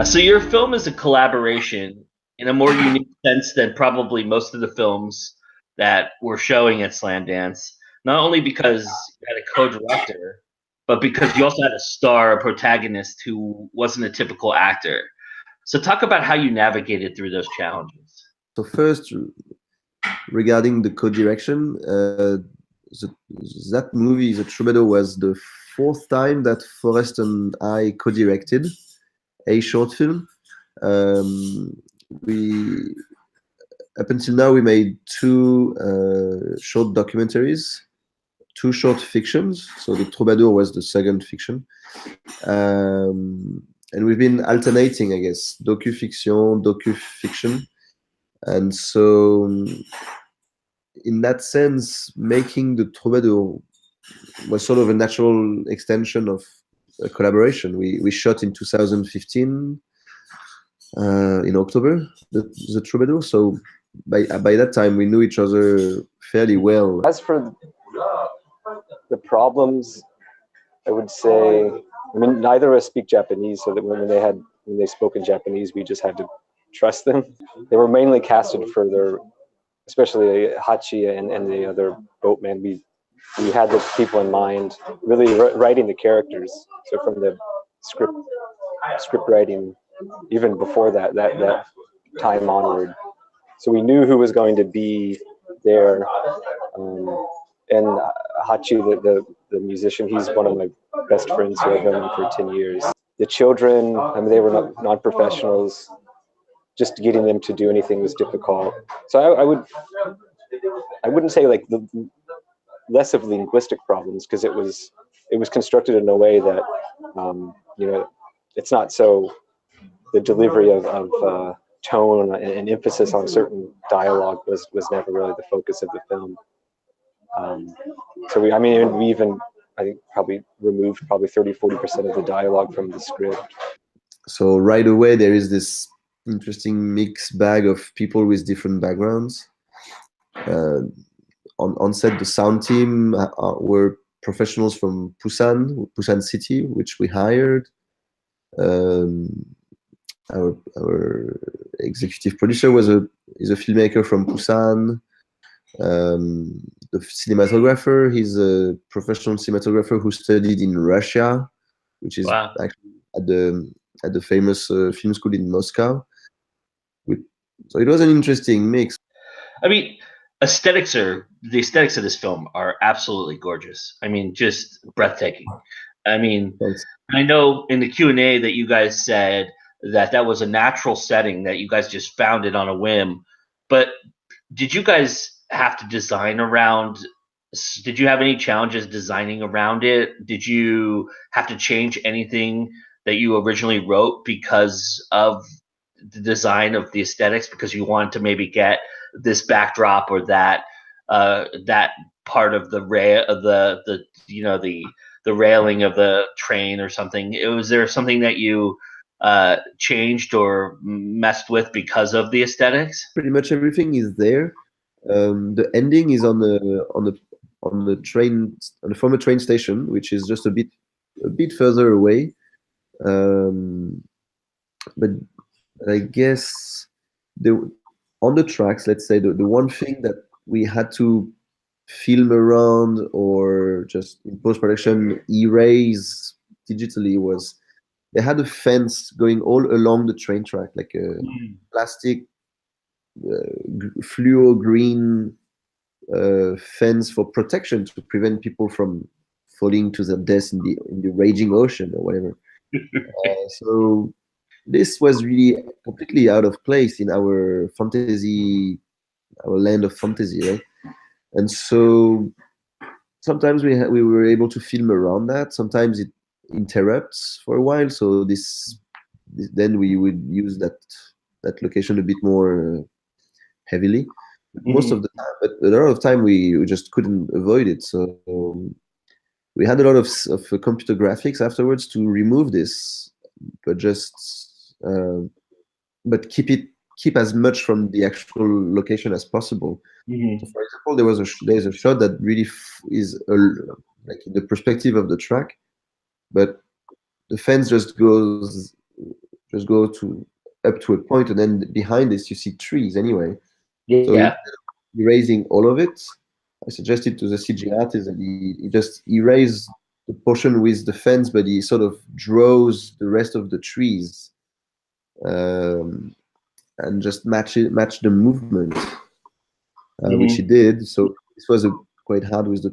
So your film is a collaboration in a more unique sense than probably most of the films that we're showing at Slamdance. Not only because you had a co-director, but because you also had a star, a protagonist who wasn't a typical actor. So talk about how you navigated through those challenges. So first, regarding the co-direction, that movie, The Troubadour, was the fourth time that Forest and I co-directed a short film. We up until now we made two short documentaries, two short fictions. So The Troubadour was the second fiction, and we've been alternating, I guess, docu-fiction. And so, in that sense, making The Troubadour was sort of a natural extension of a collaboration. We shot in 2015 in October, the Troubadour. So by that time, we knew each other fairly well. As for the problems, I would say, I mean, neither of us speak Japanese, so that when they spoke in Japanese, we just had to trust them. They were mainly casted for their, especially Hachi and the other boatman. We had the people in mind, really writing the characters. So from the script writing, even before that time onward. So we knew who was going to be there. And Hachi, the musician, he's one of my best friends who I've known for 10 years. The children, I mean, they were non-professionals. Just getting them to do anything was difficult. So I wouldn't say like less of linguistic problems, because it was constructed in a way that you know, it's not so, the delivery of tone and emphasis on certain dialogue was never really the focus of the film. So we even, I think, probably removed 30-40% of the dialogue from the script. So right away there is this interesting mixed bag of people with different backgrounds. On set, the sound team were professionals from Busan City, which we hired. Our executive producer is a filmmaker from Busan. The cinematographer, he's a professional cinematographer who studied in Russia, which is actually at the famous film school in Moscow. So it was an interesting mix. I mean, the aesthetics of this film are absolutely gorgeous. I mean, just breathtaking. I mean, Thanks. I know in the Q&A that you guys said that was a natural setting, that you guys just found it on a whim. But did you guys have to design around? Did you have any challenges designing around it? Did you have to change anything that you originally wrote because of the design of the aesthetics, because you wanted to maybe get this backdrop or that part of the the railing of the train or something? Was there something that you changed or messed with because of the aesthetics? Pretty much everything is there. The ending is on the train, on the former train station, which is just a bit further away. But I guess on the tracks, let's say the one thing that we had to film around or just in post-production erase digitally was they had a fence going all along the train track, like a plastic fluo green fence for protection to prevent people from falling to their death in the raging ocean or whatever. So this was really completely out of place in our fantasy, our land of fantasy, right? And so sometimes we were able to film around that. Sometimes it interrupts for a while. So then we would use that location a bit more heavily. Most of the time, but a lot of time we just couldn't avoid it. So we had a lot of computer graphics afterwards to remove this, but but keep as much from the actual location as possible. So for example, there's a shot that really is like in the perspective of the track, but the fence just goes just go to up to a point, and then behind this you see trees anyway. So Yeah. erasing all of it, I suggested to the CG artist that he just erase the portion with the fence, but he sort of draws the rest of the trees, and just match the movement, which he did. So this was quite hard with the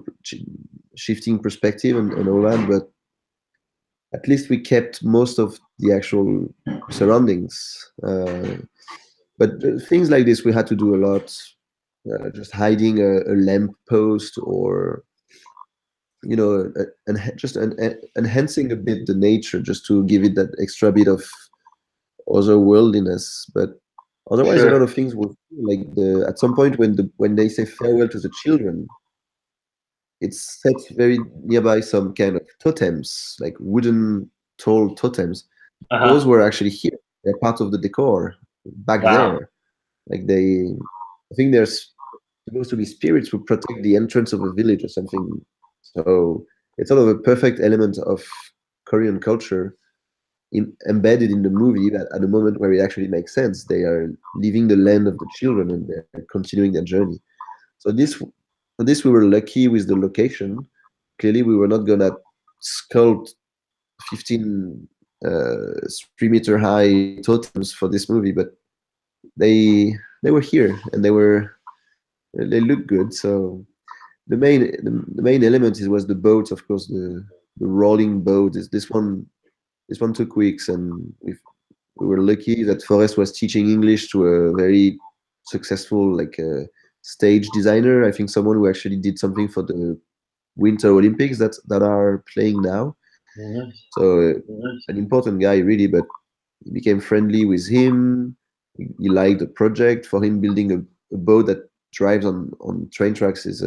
shifting perspective and all that, but at least we kept most of the actual surroundings. But things like this we had to do a lot, just hiding a lamp post, or just enhancing a bit the nature, just to give it that extra bit of otherworldliness. But otherwise, Sure. a lot of things were like at some point when they say farewell to the children, it's set very nearby some kind of totems, like wooden tall totems. Those were actually here. They're part of the decor back there. Like I think there's supposed to be spirits who protect the entrance of a village or something. So it's sort of a perfect element of Korean culture embedded in the movie, that at the moment where it actually makes sense, they are leaving the land of the children and they're continuing their journey. So this we were lucky with the location. Clearly, we were not gonna sculpt 15 3-meter high totems for this movie, but they were here and they look good. So the main element was the boat, of course, the rolling boat. This one took weeks, and we were lucky that Forest was teaching English to a very successful stage designer. I think someone who actually did something for the Winter Olympics that are playing now. So an important guy really, but he became friendly with him. He liked the project. For him, building a boat that drives on train tracks is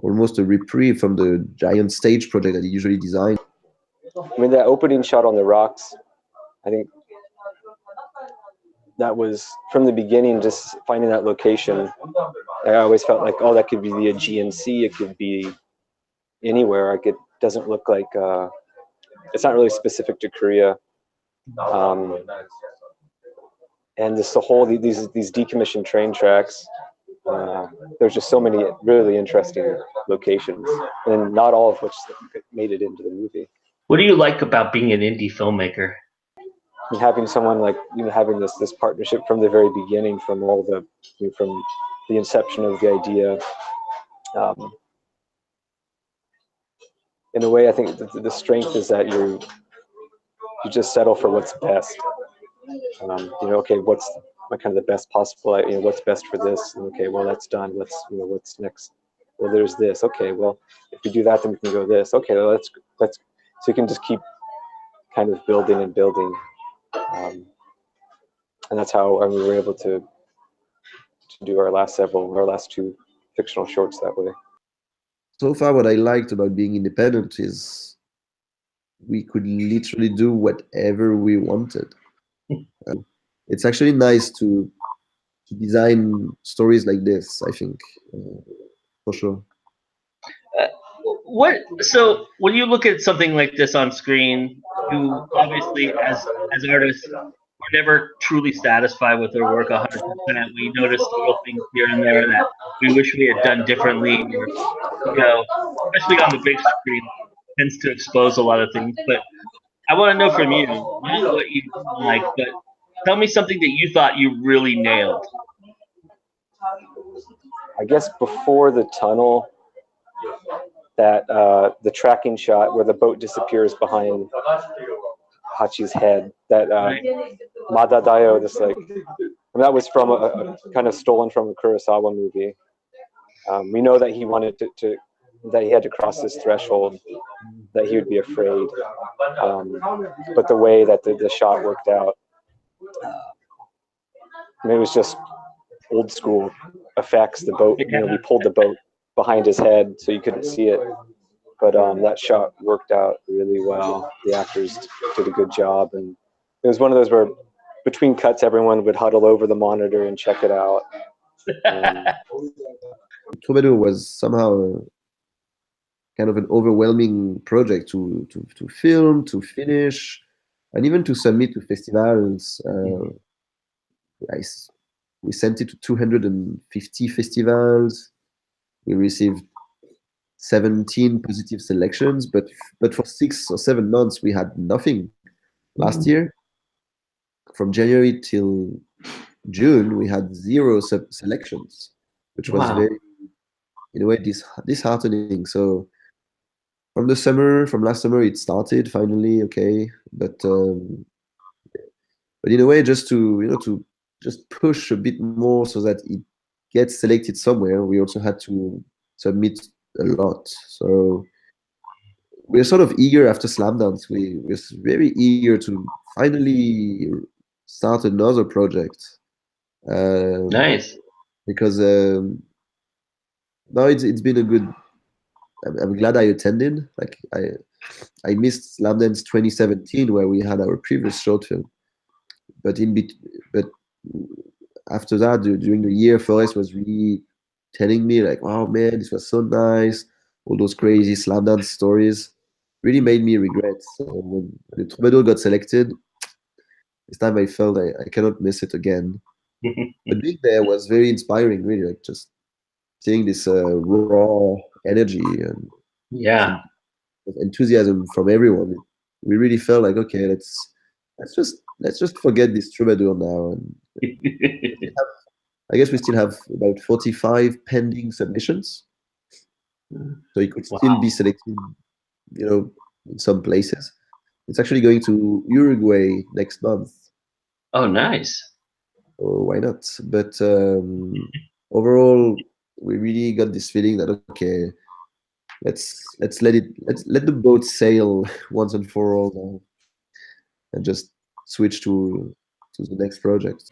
almost a reprieve from the giant stage project that he usually designs. I mean, that opening shot on the rocks, I think that was from the beginning, just finding that location. I always felt like, oh, that could be the GNC. It could be anywhere. Like, it doesn't look like, it's not really specific to Korea. And this the whole these decommissioned train tracks. There's just so many really interesting locations, and not all of which made it into the movie. What do you like about being an indie filmmaker? And having someone like having this partnership from the very beginning, from all the from the inception of the idea. In a way, I think the strength is that you just settle for what's best. Okay, what's kind of the best possible? What's best for this? And okay, well, that's done. What's next? Well, there's this. Okay, well, if we do that, then we can go this. Okay, well, let's so you can just keep kind of building and building, and that's how we were able to do our last two fictional shorts that way. So far, what I liked about being independent is we could literally do whatever we wanted. It's actually nice to design stories like this, I think, for sure. So when you look at something like this on screen, you obviously, as artists, we're never truly satisfied with our work 100%. We notice little things here and there that we wish we had done differently, or especially on the big screen, tends to expose a lot of things. But I want to know from you, not what you like, but tell me something that you thought you really nailed. I guess before the tunnel, that the tracking shot where the boat disappears behind Hachi's head, that Madadayo, this that was from a kind of stolen from a Kurosawa movie. We know that he wanted to that he had to cross this threshold, that he would be afraid. But the way that the shot worked out, it was just old school effects. The boat, we pulled the boat behind his head so you couldn't see it. But that shot worked out really well. The actors did a good job, and it was one of those where between cuts, everyone would huddle over the monitor and check it out. Troubadour was somehow kind of an overwhelming project to film, to finish. and even to submit to festivals. We sent it to 250 festivals. We received 17 positive selections, but for 6 or 7 months we had nothing. Last year, from January till June, we had 0 selections, which was very, in a way, disheartening. So from last summer, it started finally, okay, but in a way, just to just push a bit more so that it gets selected somewhere, we also had to submit a lot. So we're sort of eager after Slamdance. We're very eager to finally start another project. Nice. Because no, it's been a good. I'm glad I attended. Like I missed Slamdance 2017 where we had our previous short film, but but after that, during the year, Forest was really telling me like, "Wow, man, this was so nice. All those crazy Slamdance stories really made me regret." So when the Troubadour got selected, this time I felt I cannot miss it again. But being there was very inspiring, really, like just seeing this raw energy and Yeah. enthusiasm from everyone. We really felt like, okay, let's just forget this Troubadour now. And I guess we still have about 45 pending submissions, so it could still be selected, in some places. It's actually going to Uruguay next month. Oh, nice. So why not? But overall, we really got this feeling that, okay, let's let the boat sail once and for all now, and just switch to the next project.